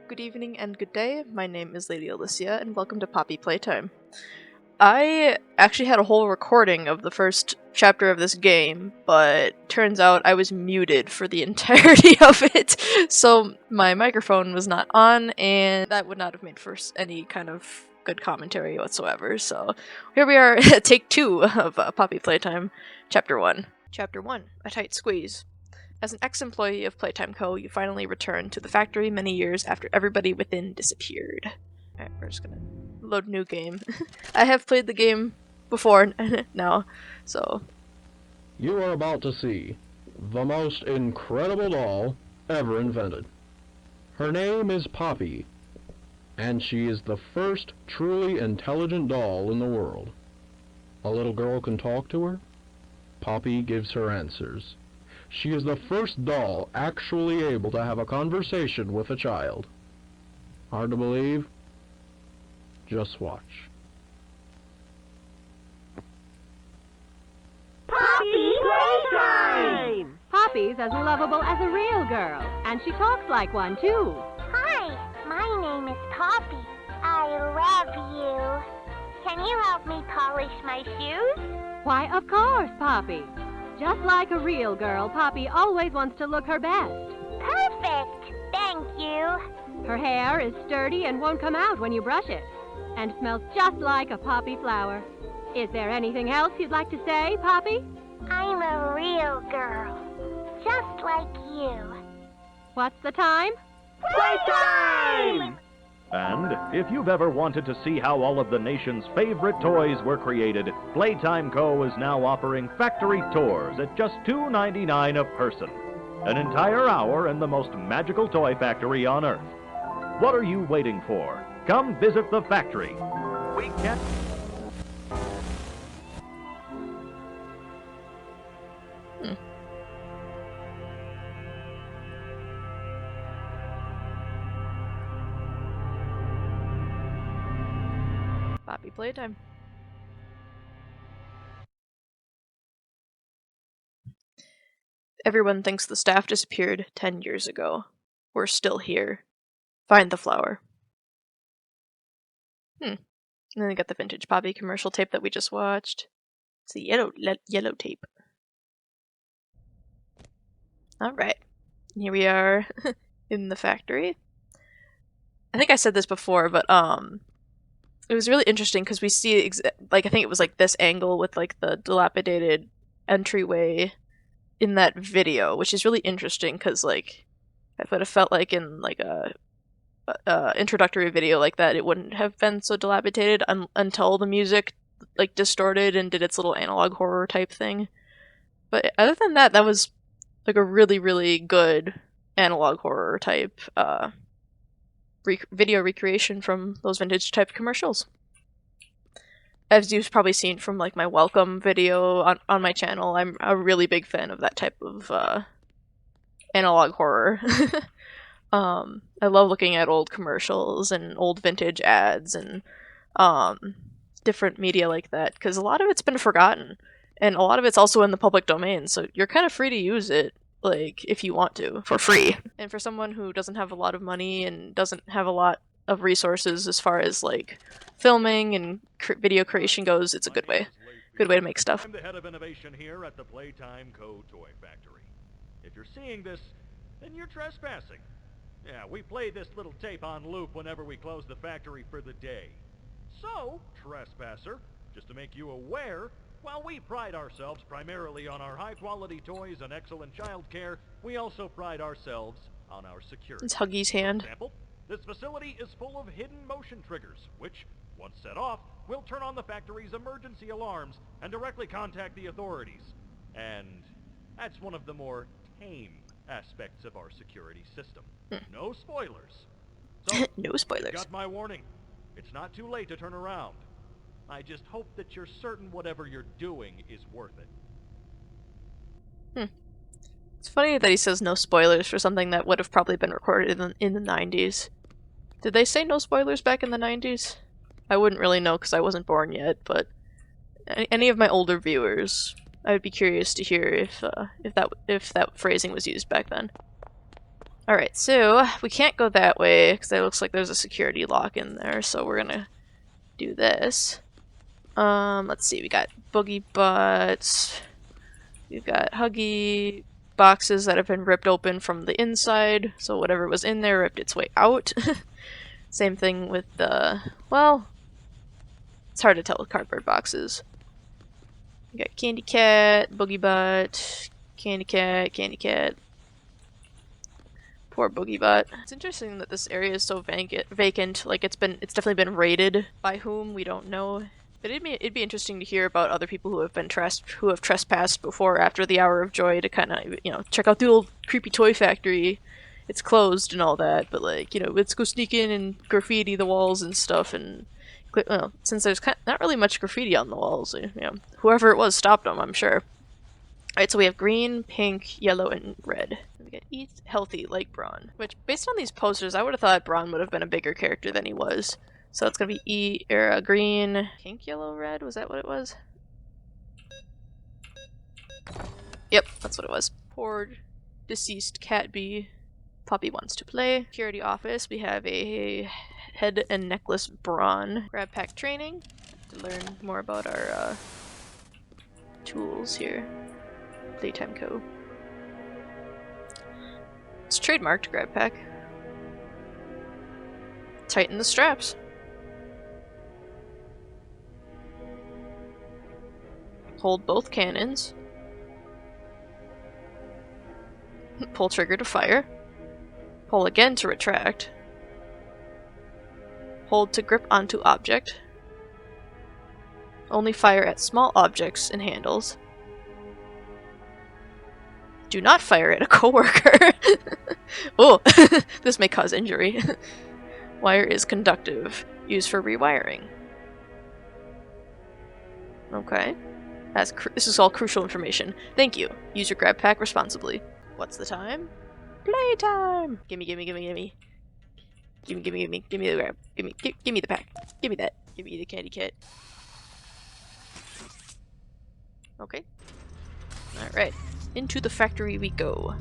Good evening and good day. My name is Lady Alicia, and welcome to Poppy Playtime. I actually had a whole recording of the first chapter of this game, but turns out I was muted for the entirety of it, so my microphone was not on, and that would not have made for any kind of good commentary whatsoever. So here we are, take 2 of Poppy Playtime, Chapter 1. Chapter 1, A Tight Squeeze. As an ex-employee of Playtime Co., you finally return to the factory many years after everybody within disappeared. Alright, we're just gonna load new game. I have played the game before now, so... You are about to see the most incredible doll ever invented. Her name is Poppy, and she is the first truly intelligent doll in the world. A little girl can talk to her. Poppy gives her answers. She is the first doll actually able to have a conversation with a child. Hard to believe? Just watch. Poppy Playtime! Poppy's as lovable as a real girl, and she talks like one, too. Hi, my name is Poppy. I love you. Can you help me polish my shoes? Why, of course, Poppy. Just like a real girl, Poppy always wants to look her best. Perfect! Thank you. Her hair is sturdy and won't come out when you brush it, and smells just like a poppy flower. Is there anything else you'd like to say, Poppy? I'm a real girl, just like you. What's the time? Playtime! And if you've ever wanted to see how all of the nation's favorite toys were created, Playtime Co. is now offering factory tours at just $2.99 a person. An entire hour in the most magical toy factory on Earth. What are you waiting for? Come visit the factory. We can't... Poppy Playtime. Everyone thinks the staff disappeared 10 years ago. We're still here. Find the flower. And then we got the vintage Poppy commercial tape that we just watched. It's the yellow tape. Alright. Here we are in the factory. I think I said this before, but it was really interesting because we see, I think it was like this angle with like the dilapidated entryway in that video, which is really interesting because like I would have felt like in like a introductory video like that it wouldn't have been so dilapidated until the music like distorted and did its little analog horror type thing. But other than that, that was like a really, really good analog horror type video recreation from those vintage type commercials. As you've probably seen from like my welcome video on my channel, I'm a really big fan of that type of analog horror. I love looking at old commercials and old vintage ads and different media like that, because a lot of it's been forgotten, and a lot of it's also in the public domain, so you're kind of free to use it, like, if you want to, for free. And for someone who doesn't have a lot of money and doesn't have a lot of resources as far as, like, filming and video creation goes, it's a good way. Good way to make stuff. I'm the head of innovation here at the Playtime Co. Toy Factory. If you're seeing this, then you're trespassing. Yeah, we play this little tape on loop whenever we close the factory for the day. So, trespasser, just to make you aware, while we pride ourselves primarily on our high-quality toys and excellent child care, we also pride ourselves on our security. It's Huggy's hand. For example, this facility is full of hidden motion triggers, which, once set off, will turn on the factory's emergency alarms and directly contact the authorities. And that's one of the more tame aspects of our security system. No spoilers. So, No spoilers. you got my warning. It's not too late to turn around. I just hope that you're certain whatever you're doing is worth it. It's funny that he says no spoilers for something that would have probably been recorded in the 90s. Did they say no spoilers back in the 90s? I wouldn't really know because I wasn't born yet, but any of my older viewers, I would be curious to hear if that phrasing was used back then. Alright, so we can't go that way because it looks like there's a security lock in there, so we're gonna do this. Let's see, we got boogie butts, we've got huggy boxes that have been ripped open from the inside, so whatever was in there ripped its way out. Same thing with the, well, it's hard to tell with cardboard boxes. We got candy cat, boogie butt, candy cat. Poor boogie butt. It's interesting that this area is so vacant. Like it's definitely been raided by whom we don't know. But it'd be interesting to hear about other people who have been trespassed before or after the Hour of Joy to kind of, you know, check out the old creepy toy factory. It's closed and all that, but like, you know, let's go sneak in and graffiti the walls and stuff. And well, since there's not really much graffiti on the walls, you know, whoever it was stopped them, I'm sure. Alright, so we have green, pink, yellow, and red. We get eat healthy like Braun. Which, based on these posters, I would have thought Braun would have been a bigger character than he was. So it's gonna be green, pink, yellow, red. Was that what it was? Yep, that's what it was. Poor deceased cat bee. Poppy wants to play. Security office. We have a head and necklace Braun. Grab pack training to learn more about our tools here. Playtime Co. It's trademarked grab pack. Tighten the straps. Hold both cannons. Pull trigger to fire. Pull again to retract. Hold to grip onto object. Only fire at small objects and handles. Do not fire at a coworker. Oh, this may cause injury. Wire is conductive. Used for rewiring. Okay. This is all crucial information. Thank you. Use your grab pack responsibly. What's the time? Playtime! Gimme. Gimme the grab. Gimme the pack. Gimme that. Gimme the candy kit. Okay. Alright. Into the factory we go.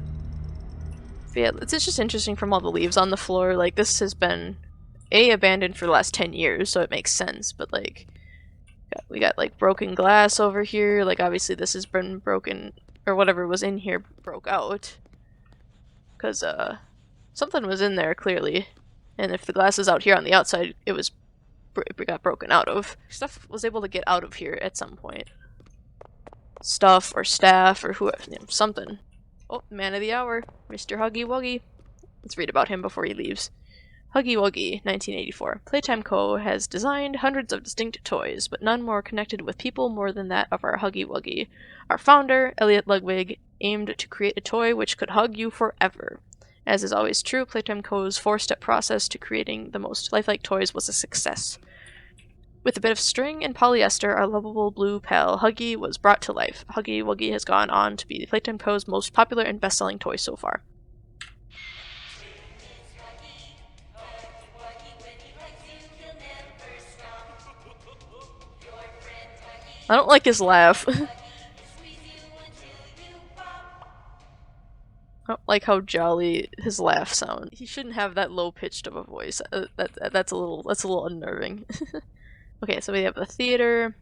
But yeah, it's just interesting from all the leaves on the floor. Like, this has been, abandoned for the last 10 years, so it makes sense. But, like, we got, like, broken glass over here. Like, obviously this has been broken, or whatever was in here broke out. Because, something was in there, clearly. And if the glass is out here on the outside, it got broken out of. Stuff was able to get out of here at some point. Stuff or staff or whoever, you know, something. Oh, man of the hour, Mr. Huggy Wuggy. Let's read about him before he leaves. Huggy Wuggy, 1984. Playtime Co. has designed hundreds of distinct toys, but none more connected with people more than that of our Huggy Wuggy. Our founder, Elliot Ludwig, aimed to create a toy which could hug you forever. As is always true, Playtime Co.'s four-step process to creating the most lifelike toys was a success. With a bit of string and polyester, our lovable blue pal, Huggy, was brought to life. Huggy Wuggy has gone on to be Playtime Co.'s most popular and best-selling toy so far. I don't like his laugh. I don't like how jolly his laugh sounds. He shouldn't have that low-pitched of a voice. That's a little unnerving. Okay, so we have the theater,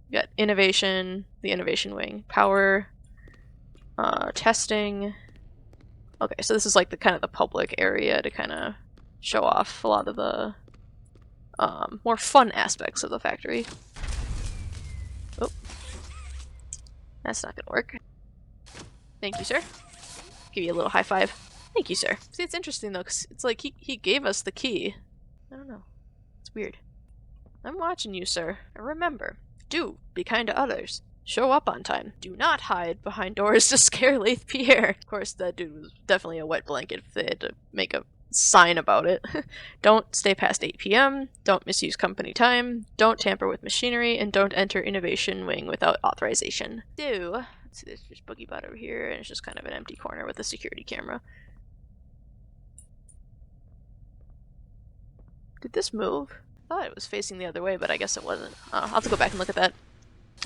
we got innovation, the innovation wing, power, testing. Okay, so this is like the kind of the public area to kind of show off a lot of the more fun aspects of the factory. Oh, that's not gonna work. Thank you, sir. Give you a little high five. Thank you, sir. See, it's interesting though, because it's like he gave us the key. I don't know. It's weird. I'm watching you, sir. And remember, do be kind to others. Show up on time. Do not hide behind doors to scare Laith Pierre. Of course, that dude was definitely a wet blanket if they had to make a sign about it. Don't stay past 8 p.m. Don't misuse company time. Don't tamper with machinery. And don't enter Innovation Wing without authorization. Let's see, there's just Boogie Bot over here, and it's just kind of an empty corner with a security camera. Did this move? I thought it was facing the other way, but I guess it wasn't. I'll have to go back and look at that.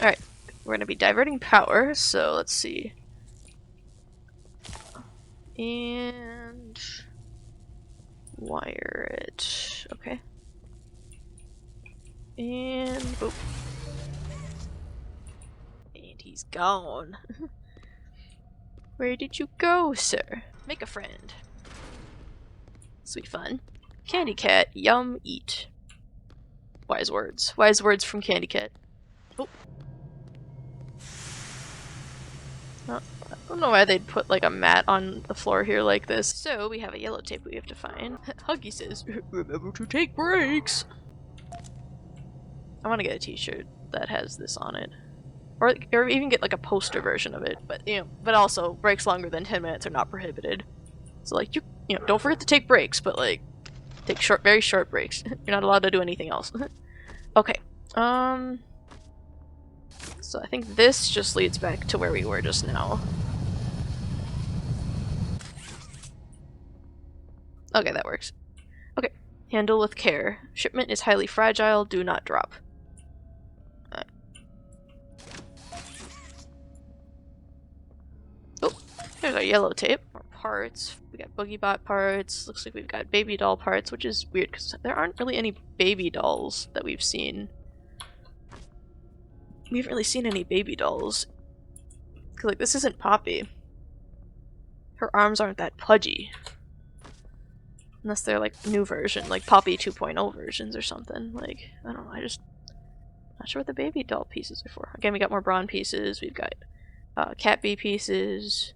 Alright, we're going to be diverting power, so let's see. And and wire it. Okay. And boop. And he's gone. Where did you go, sir? Make a friend. Sweet fun. Candy Cat, yum, eat. Wise words. Wise words from Candy Cat. Oh. Oh, I don't know why they'd put like a mat on the floor here like this. So we have a yellow tape we have to find. Huggy says, remember to take breaks. I want to get a t-shirt that has this on it. Or even get like a poster version of it. But but also breaks longer than 10 minutes are not prohibited. So like you know, don't forget to take breaks, but like take very short breaks. You're not allowed to do anything else. Okay. So I think this just leads back to where we were just now. Okay, that works. Okay. Handle with care. Shipment is highly fragile. Do not drop. Oh, there's our yellow tape. More parts. We got Boogie Bot parts. Looks like we've got baby doll parts, which is weird because there aren't really any baby dolls that we've seen. We haven't really seen any baby dolls. Cause like this isn't Poppy. Her arms aren't that pudgy. Unless they're like new version, like Poppy 2.0 versions or something. Like, I don't know, not sure what the baby doll pieces are for. Again, we got more brawn pieces, we've got cat bee pieces.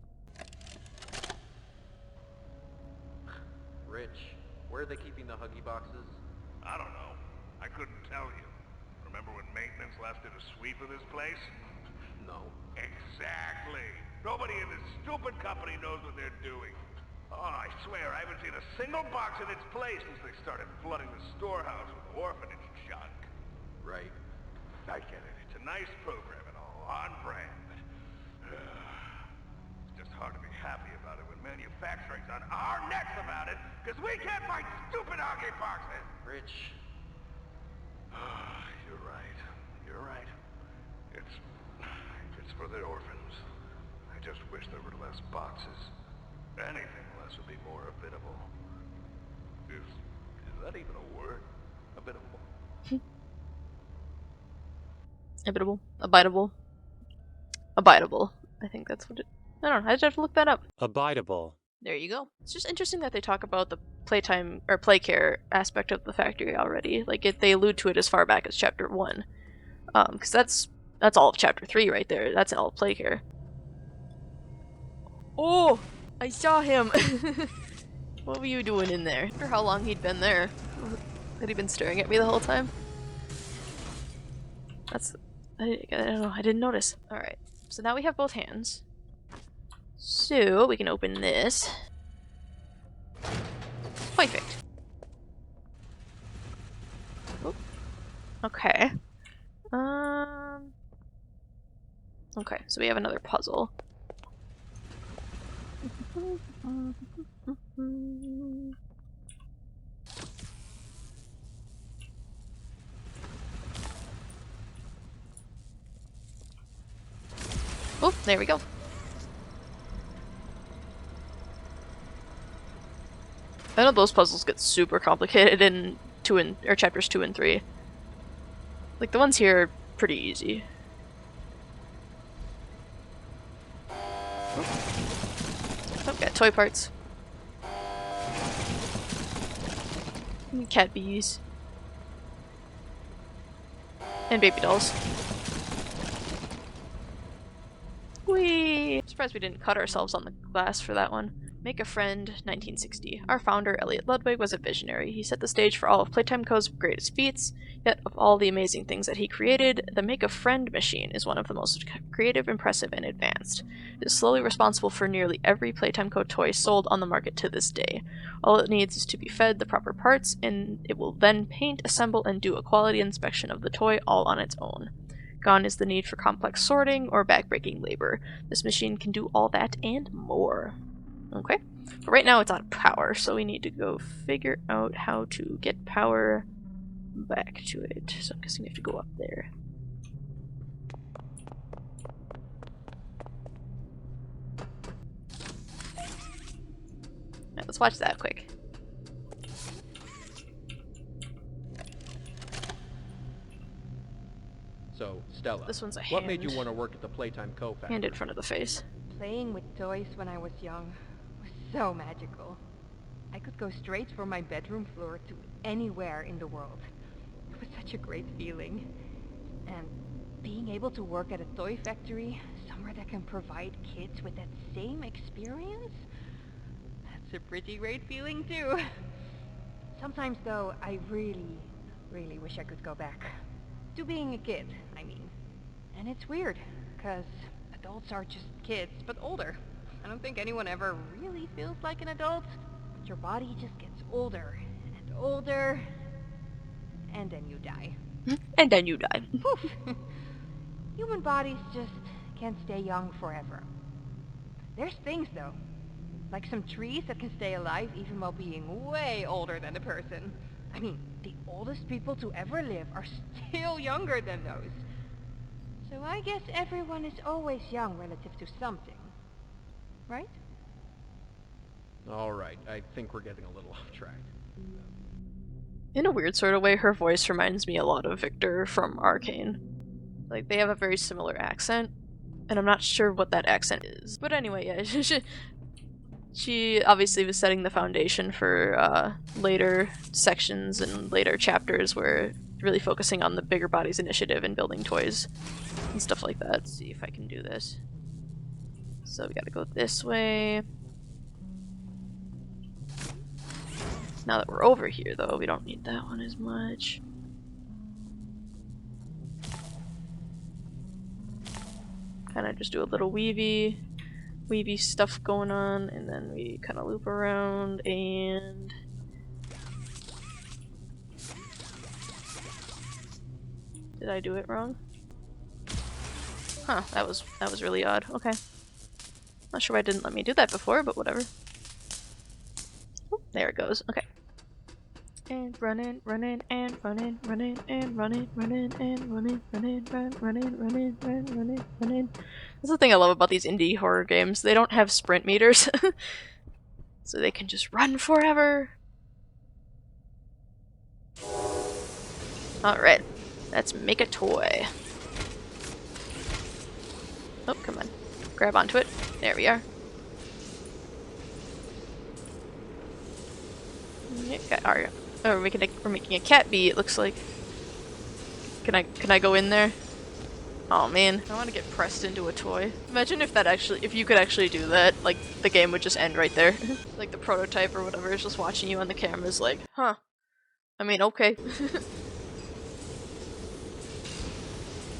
Rich, where are they keeping the Huggy boxes? I don't know. I couldn't tell you. Remember when maintenance left it a sweep of this place? No. Exactly. Nobody in this stupid company knows what they're doing. Oh, I swear, I haven't seen a single box in its place since they started flooding the storehouse with orphanage junk. Right. I get it. It's a nice program and all, on brand, but it's just hard to be happy about it when manufacturing's on our necks about it, because we can't find stupid Huggy boxes! Rich. You're right. You're right. It's for the orphans. I just wish there were less boxes. Anything less would be more habitable. Is that even a word? Habitable? Habitable? Abidable? Abidable. I think that's what it... I don't know, I just have to look that up. Abidable. There you go. It's just interesting that they talk about the playtime, or playcare aspect of the factory already. Like, they allude to it as far back as Chapter 1. Because that's all of Chapter 3 right there. That's all of playcare. Oh! I saw him! What were you doing in there? I wonder how long he'd been there. Had he been staring at me the whole time? I don't know, I didn't notice. Alright, so now we have both hands. So, we can open this. Perfect. Oop. Okay. Okay, so we have another puzzle. Oh, there we go. I know those puzzles get super complicated in chapters 2 and 3. Like the ones here are pretty easy. Oh, got toy parts. Cat bees. And baby dolls. Whee! Surprised we didn't cut ourselves on the glass for that one. Make a Friend, 1960. Our founder, Elliot Ludwig, was a visionary. He set the stage for all of Playtime Co.'s greatest feats, yet of all the amazing things that he created, the Make a Friend machine is one of the most creative, impressive, and advanced. It is slowly responsible for nearly every Playtime Co. toy sold on the market to this day. All it needs is to be fed the proper parts, and it will then paint, assemble, and do a quality inspection of the toy all on its own. Gone is the need for complex sorting or backbreaking labor. This machine can do all that and more. Okay, but right now it's on power, so we need to go figure out how to get power back to it. So I'm guessing we have to go up there. let's watch that quick. So, Stella, This one's a what made you hand. want to work at the Playtime Co. factory? Hand in front of the face. Playing with toys when I was young was so magical. I could go straight from my bedroom floor to anywhere in the world. It was such a great feeling. And being able to work at a toy factory, somewhere that can provide kids with that same experience, that's a pretty great feeling too. Sometimes though, I really, really wish I could go back. To being a kid, I mean. And it's weird, because adults are just kids, but older. I don't think anyone ever really feels like an adult. But your body just gets older and older, and then you die. And then you die. Poof! Human bodies just can't stay young forever. There's things though, like some trees that can stay alive even while being way older than a person. I mean, the oldest people to ever live are still younger than those. So I guess everyone is always young relative to something. Right? Alright, I think we're getting a little off track. In a weird sort of way, her voice reminds me a lot of Victor from Arcane. Like, they have a very similar accent, and I'm not sure what that accent is. But anyway, yeah, she obviously was setting the foundation for later sections and later chapters where really focusing on the Bigger Bodies initiative and building toys and stuff like that. Let's see if I can do this. So we gotta go this way. Now that we're over here, though, we don't need that one as much. Kind of just do a little weavy stuff going on, and then we kind of loop around and... Did I do it wrong? Huh, that was really odd. Okay. Not sure why it didn't let me do that before, but whatever. Oh, there it goes. Okay. And running, running, and running, running, and running, running, and running, running, running. That's the thing I love about these indie horror games. They don't have sprint meters. So they can just run forever. Alright. Let's make a toy. Oh, come on. Grab onto it. There we are. We're making a cat bee, it looks like. Can I go in there? Oh man, I want to get pressed into a toy. Imagine if you could actually do that, like the game would just end right there. Like the prototype or whatever is just watching you on the camera is like, huh. I mean, okay.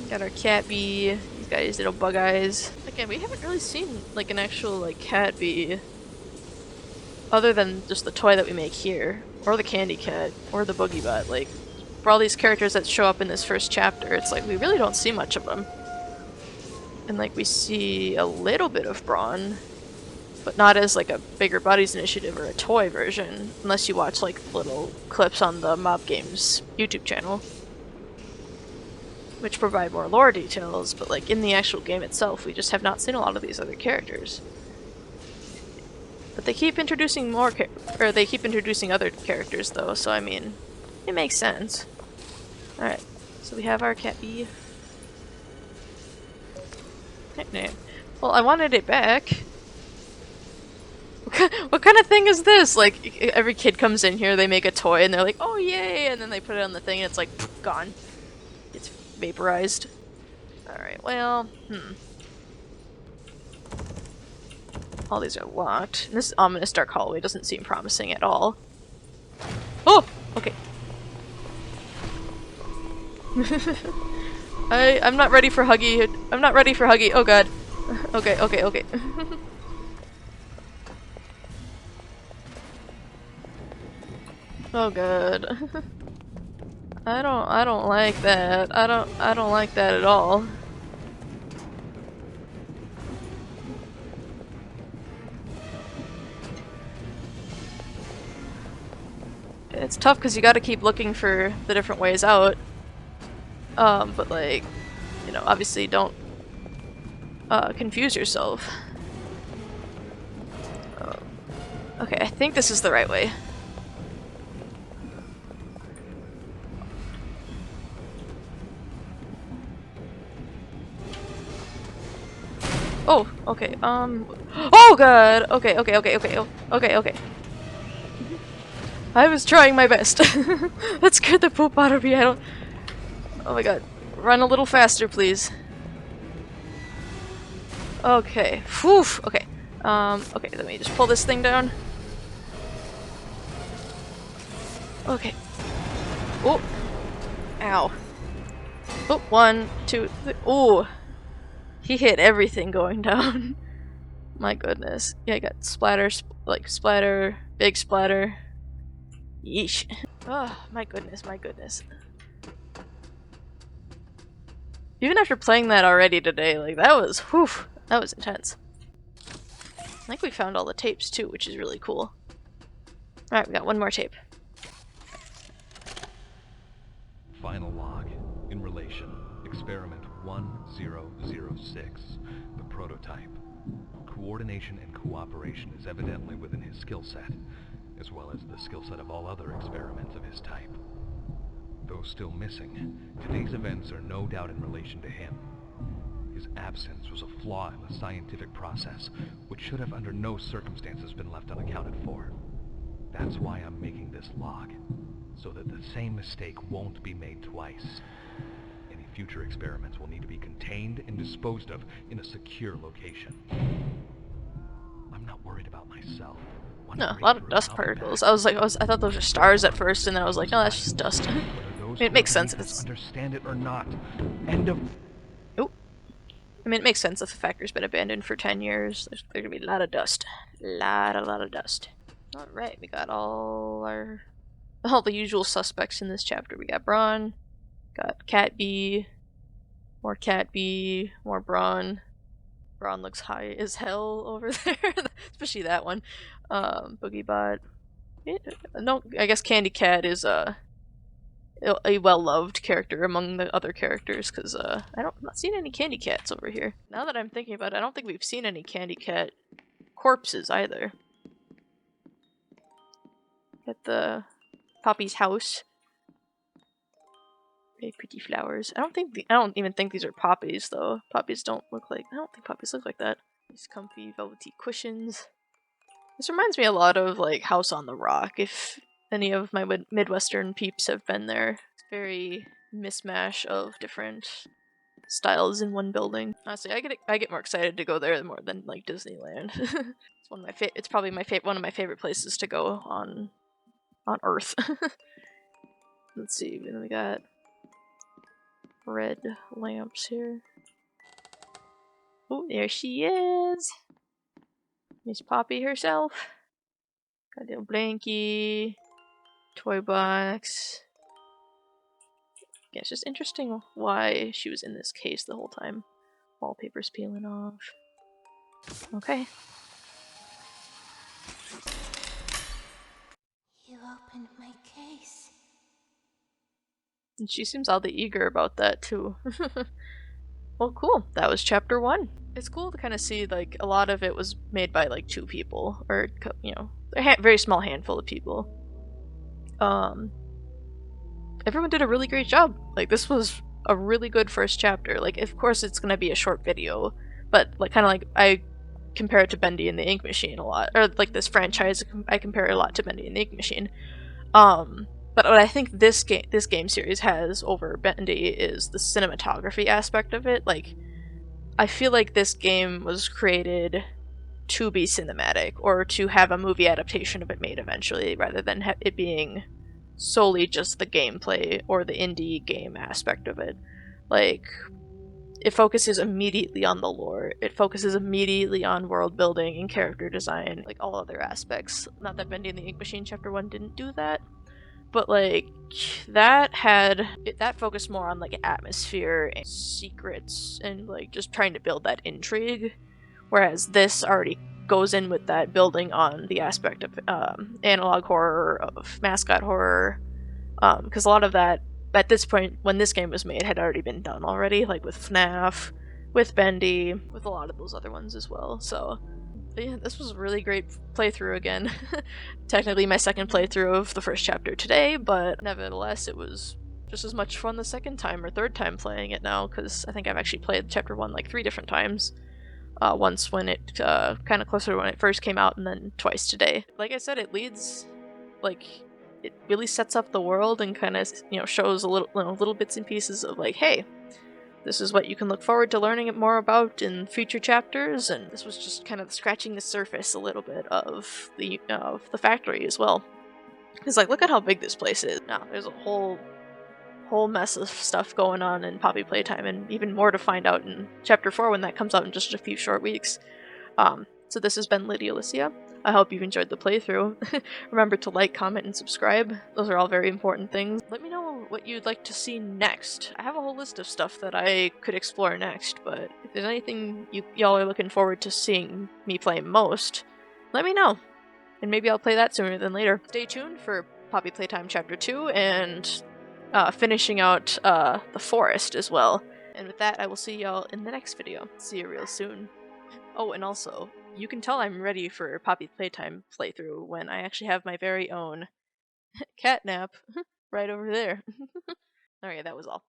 Got our cat bee. These guys, little bug eyes. Again, we haven't really seen like an actual like cat bee other than just the toy that we make here, or the candy cat, or the boogie bot. Like, for all these characters that show up in this first chapter, it's like we really don't see much of them. And like we see a little bit of Brawn, but not as like a Bigger Bodies initiative or a toy version, unless you watch like little clips on the Mob Games YouTube channel, which provide more lore details, but like in the actual game itself, we just have not seen a lot of these other characters. But they keep introducing they keep introducing other characters though, so I mean, it makes sense. Alright, so we have our cat bee. Well, I wanted it back. What kind of thing is this? Like, every kid comes in here, they make a toy, and they're like, oh yay, and then they put it on the thing, and it's like, gone. It's vaporized. Alright, well, all these are locked. And this ominous dark hallway doesn't seem promising at all. Oh! Okay. I'm not ready for Huggy. I'm not ready for Huggy. Oh god. Okay, okay, okay. Oh god. I don't like that. I don't like that at all. It's tough because you gotta keep looking for the different ways out. But like, you know, obviously don't confuse yourself. Okay, I think this is the right way. Oh, okay, oh god! Okay, okay, okay, okay, okay, okay. I was trying my best. That scared the poop out of me, I don't... Oh my god. Run a little faster, please. Okay, whew, okay. Okay, let me just pull this thing down. Okay. Oh! Ow. Oh, 1, 2, 3. Ooh! He hit everything going down. My goodness. Yeah, I got splatter, like splatter, big splatter. Yeesh. Oh, my goodness, my goodness. Even after playing that already today, like that was, whew, that was intense. I think we found all the tapes too, which is really cool. Alright, we got one more tape. Final log. In relation. Experiment 1006. The prototype. Coordination and cooperation is evidently within his skill set, as well as the skill set of all other experiments of his type. Though still missing, today's events are no doubt in relation to him. His absence was a flaw in the scientific process, which should have under no circumstances been left unaccounted for. That's why I'm making this log, so that the same mistake won't be made twice. Any future experiments will need to be contained and disposed of in a secure location. I'm not worried about myself. No, a lot of dust particles. I thought those were stars at first, and then I was like, no, that's just dust. I mean, it makes sense if it's... Understand it or not. End of... Oh. I mean, it makes sense if the factory's been abandoned for 10 years. There's gonna be a lot of dust. A lot of dust. Alright, we got all the usual suspects in this chapter. We got Braun, got Cat B, more Cat B, more Braun. Braun looks high as hell over there, especially that one. Boogiebot. No, I guess Candy Cat is a well-loved character among the other characters, because I'm not seeing any Candy Cats over here. Now that I'm thinking about it, I don't think we've seen any Candy Cat corpses either. At the Poppy's house. Very pretty flowers. I don't even think these are poppies though. Poppies don't look like... I don't think poppies look like that. These comfy velvety cushions. This reminds me a lot of like House on the Rock, if any of my Midwestern peeps have been there. It's very mishmash of different styles in one building. Honestly, I get more excited to go there more than like Disneyland. It's one of my it's probably one of my favorite places to go on Earth. Let's see, we got red lamps here. Oh, there she is! Miss Poppy herself. Got a little blankie, toy box. Yeah, it's just interesting why she was in this case the whole time. Wallpaper's peeling off. Okay. You opened my case. And she seems oddly eager about that too. Well, cool. That was chapter 1. It's cool to kind of see like a lot of it was made by like 2 people, or you know, a very small handful of people. Everyone did a really great job. Like this was a really good first chapter. Like of course it's gonna be a short video, but like kind of like I compare it to Bendy and the Ink Machine a lot, or like this franchise I compare it a lot to Bendy and the Ink Machine. But what I think this game series has over Bendy is the cinematography aspect of it. Like, I feel like this game was created to be cinematic, or to have a movie adaptation of it made eventually, rather than it being solely just the gameplay or the indie game aspect of it. Like, it focuses immediately on the lore. It focuses immediately on world building and character design, like all other aspects. Not that Bendy and the Ink Machine Chapter 1 didn't do that, but like that focused more on like atmosphere and secrets and like just trying to build that intrigue, whereas this already goes in with that, building on the aspect of analog horror, of mascot horror, because a lot of that at this point when this game was made had already been done already, like with FNAF, with Bendy, with a lot of those other ones as well. So But yeah, this was a really great playthrough again. Technically my second playthrough of the first chapter today, but nevertheless it was just as much fun the second time or third time playing it now, because I think I've actually played chapter 1 like 3 different times. Once when it, kind of closer to when it first came out, and then twice today. Like I said, it leads, like, it really sets up the world and kind of, you know, shows a little, little bits and pieces of like, hey, this is what you can look forward to learning more about in future chapters, and this was just kind of scratching the surface a little bit of the factory as well. It's like, look at how big this place is. Now, there's a whole mess of stuff going on in Poppy Playtime, and even more to find out in Chapter 4 when that comes out in just a few short weeks. So this has been Lydia Alicia. I hope you've enjoyed the playthrough. Remember to like, comment, and subscribe. Those are all very important things. Let me know what you'd like to see next. I have a whole list of stuff that I could explore next, but if there's anything y'all are looking forward to seeing me play most, let me know. And maybe I'll play that sooner than later. Stay tuned for Poppy Playtime Chapter 2 and finishing out the forest as well. And with that, I will see y'all in the next video. See you real soon. Oh, and also, you can tell I'm ready for Poppy Playtime playthrough when I actually have my very own catnap right over there. Alright, that was all.